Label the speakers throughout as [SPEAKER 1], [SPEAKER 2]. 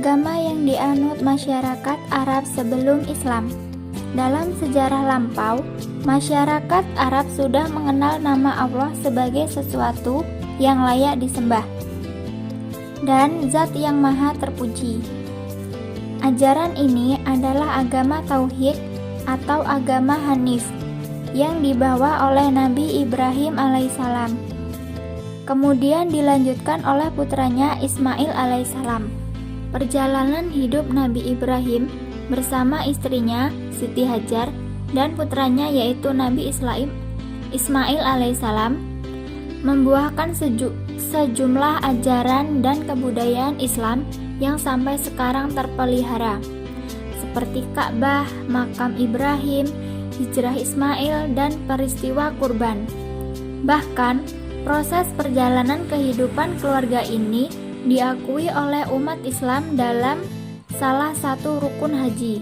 [SPEAKER 1] agama yang dianut masyarakat Arab sebelum Islam. Dalam sejarah lampau, masyarakat Arab sudah mengenal nama Allah sebagai sesuatu yang layak disembah dan zat yang maha terpuji. Ajaran ini adalah agama Tauhid atau agama Hanif yang dibawa oleh Nabi Ibrahim alaihissalam. Kemudian dilanjutkan oleh putranya Ismail alaihissalam. Perjalanan hidup Nabi Ibrahim bersama istrinya Siti Hajar dan putranya yaitu Nabi Ismail alaihissalam membuahkan sejumlah ajaran dan kebudayaan Islam yang sampai sekarang terpelihara, seperti Ka'bah, makam Ibrahim, hijrah Ismail, dan peristiwa kurban. Bahkan, proses perjalanan kehidupan keluarga ini diakui oleh umat Islam dalam salah satu rukun haji.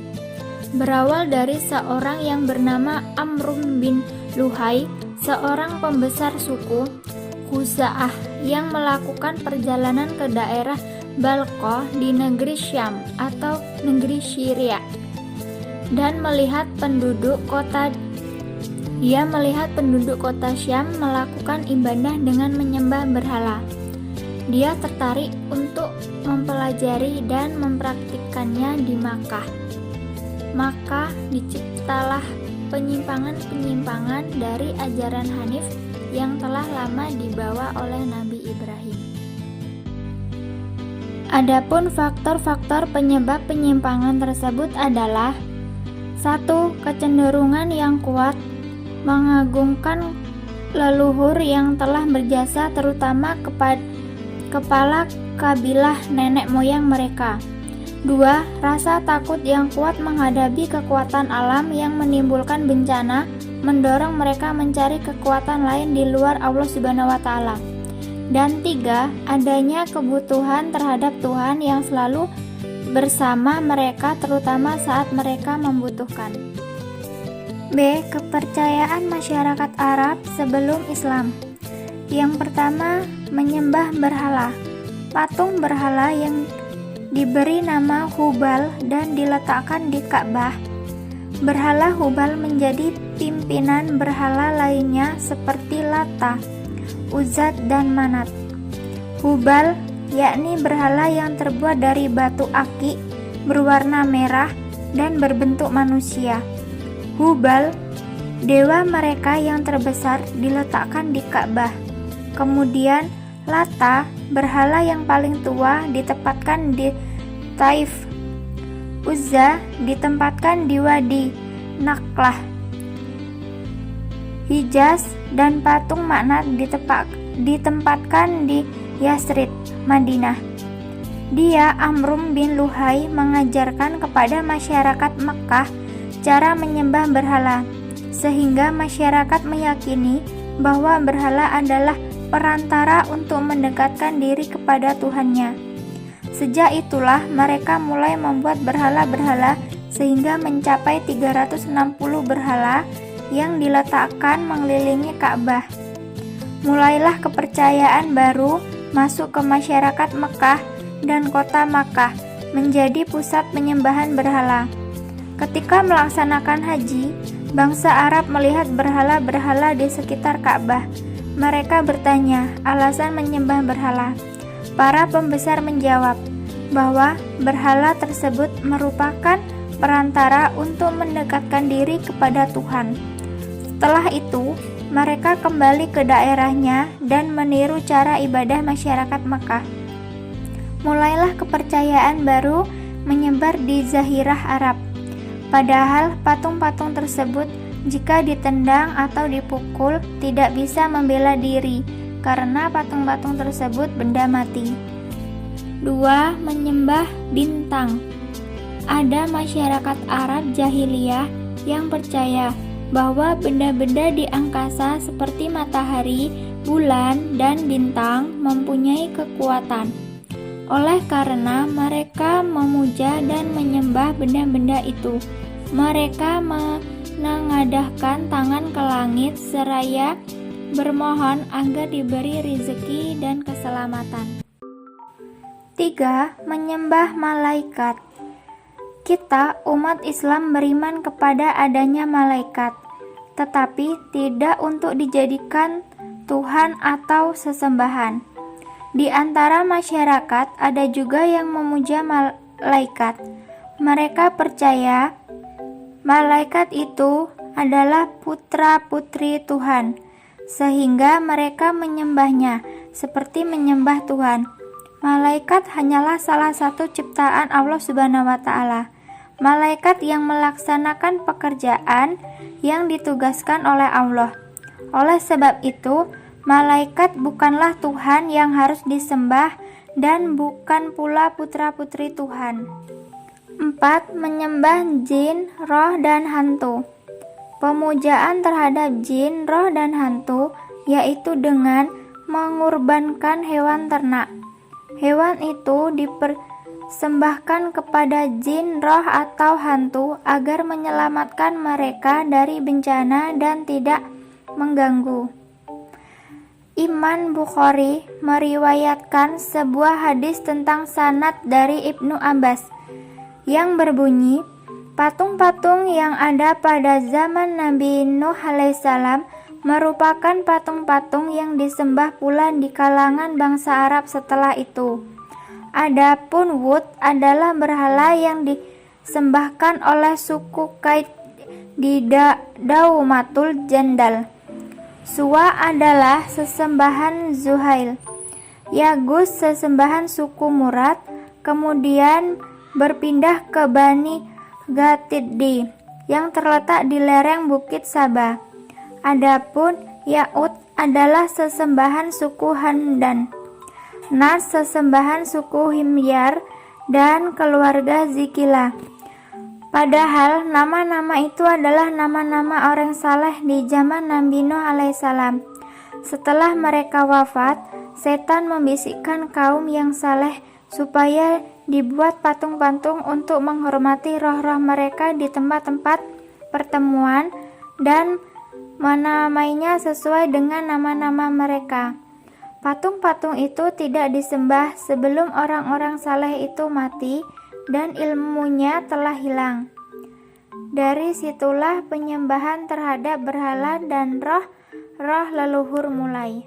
[SPEAKER 1] Berawal dari seorang yang bernama Amrum bin Luhai, seorang pembesar suku Khuza'ah yang melakukan perjalanan ke daerah Balqah di negeri Syam atau negeri Syria dan melihat penduduk kota Syam melakukan ibadah dengan menyembah berhala. Dia tertarik untuk mempelajari dan mempraktikkannya di Makkah. Maka diciptalah penyimpangan-penyimpangan dari ajaran Hanif yang telah lama dibawa oleh Nabi Ibrahim. Adapun faktor-faktor penyebab penyimpangan tersebut adalah 1. Kecenderungan yang kuat mengagungkan leluhur yang telah berjasa, terutama kepala kabilah nenek moyang mereka. 2. Rasa takut yang kuat menghadapi kekuatan alam yang menimbulkan bencana, mendorong mereka mencari kekuatan lain di luar Allah Subhanahu wa Ta'ala. Dan 3. Adanya kebutuhan terhadap Tuhan yang selalu bersama mereka, terutama saat mereka membutuhkan. B. Kepercayaan masyarakat Arab sebelum Islam. Yang pertama, menyembah berhala. Patung berhala yang diberi nama Hubal dan diletakkan di Ka'bah. Berhala Hubal menjadi pimpinan berhala lainnya seperti Lata, Uzat, dan Manat. Hubal yakni berhala yang terbuat dari batu aki berwarna merah dan berbentuk manusia. Hubal, dewa mereka yang terbesar, diletakkan di Ka'bah. Kemudian Lata, berhala yang paling tua, ditempatkan di Taif. Uzza ditempatkan di Wadi Naklah, Hijaz, dan patung Manat ditempatkan di Yasrib, Madinah. Dia, Amrum bin Luhai, mengajarkan kepada masyarakat Mekkah cara menyembah berhala, sehingga masyarakat meyakini bahwa berhala adalah perantara untuk mendekatkan diri kepada Tuhannya. Sejak itulah mereka mulai membuat berhala-berhala sehingga mencapai 360 berhala yang diletakkan mengelilingi Ka'bah. Mulailah kepercayaan baru masuk ke masyarakat Mekkah dan kota Makkah menjadi pusat penyembahan berhala. Ketika melaksanakan haji, bangsa Arab melihat berhala-berhala di sekitar Ka'bah. Mereka bertanya alasan menyembah berhala. Para pembesar menjawab bahwa berhala tersebut merupakan perantara untuk mendekatkan diri kepada Tuhan. Setelah itu, mereka kembali ke daerahnya dan meniru cara ibadah masyarakat Makkah. Mulailah kepercayaan baru menyebar di Zahirah Arab. Padahal patung-patung tersebut jika ditendang atau dipukul tidak bisa membela diri karena patung-patung tersebut benda mati. 2. Menyembah bintang. Ada masyarakat Arab jahiliyah yang percaya bahwa benda-benda di angkasa seperti matahari, bulan, dan bintang mempunyai kekuatan. Oleh karena mereka memuja dan menyembah benda-benda itu, mereka menengadahkan tangan ke langit seraya bermohon agar diberi rezeki dan keselamatan. 3. Menyembah malaikat. Kita, umat Islam, beriman kepada adanya malaikat, tetapi tidak untuk dijadikan Tuhan atau sesembahan. Di antara masyarakat ada juga yang memuja malaikat. Mereka percaya malaikat itu adalah putra-putri Tuhan, sehingga mereka menyembahnya seperti menyembah Tuhan. Malaikat hanyalah salah satu ciptaan Allah Subhanahu wa Ta'ala. Malaikat yang melaksanakan pekerjaan yang ditugaskan oleh Allah. Oleh sebab itu, malaikat bukanlah Tuhan yang harus disembah dan bukan pula putra-putri Tuhan. 4. Menyembah jin, roh, dan hantu. Pemujaan terhadap jin, roh, dan hantu yaitu dengan mengorbankan hewan ternak. Hewan itu dipersembahkan kepada jin, roh, atau hantu agar menyelamatkan mereka dari bencana dan tidak mengganggu. Imam Bukhari meriwayatkan sebuah hadis tentang sanad dari Ibnu Abbas yang berbunyi, patung-patung yang ada pada zaman Nabi Nuh alaihissalam merupakan patung-patung yang disembah pula di kalangan bangsa Arab setelah itu. Adapun Wud adalah berhala yang disembahkan oleh suku Qaid di Daumatul Jandal. Suwa adalah sesembahan Zuhail. Yagus sesembahan suku Murad, kemudian berpindah ke Bani Gatiddi yang terletak di lereng Bukit Saba. Adapun Ya'ud adalah sesembahan suku Hamdan. Nas sesembahan suku Himyar dan keluarga Zikila. Padahal nama-nama itu adalah nama-nama orang saleh di zaman Nabi Nuh alaihissalam. Setelah mereka wafat, setan membisikkan kaum yang saleh supaya dibuat patung-patung untuk menghormati roh-roh mereka di tempat-tempat pertemuan dan menamainya sesuai dengan nama-nama mereka. Patung-patung itu tidak disembah sebelum orang-orang saleh itu mati dan ilmunya telah hilang. Dari situlah penyembahan terhadap berhala dan roh leluhur mulai.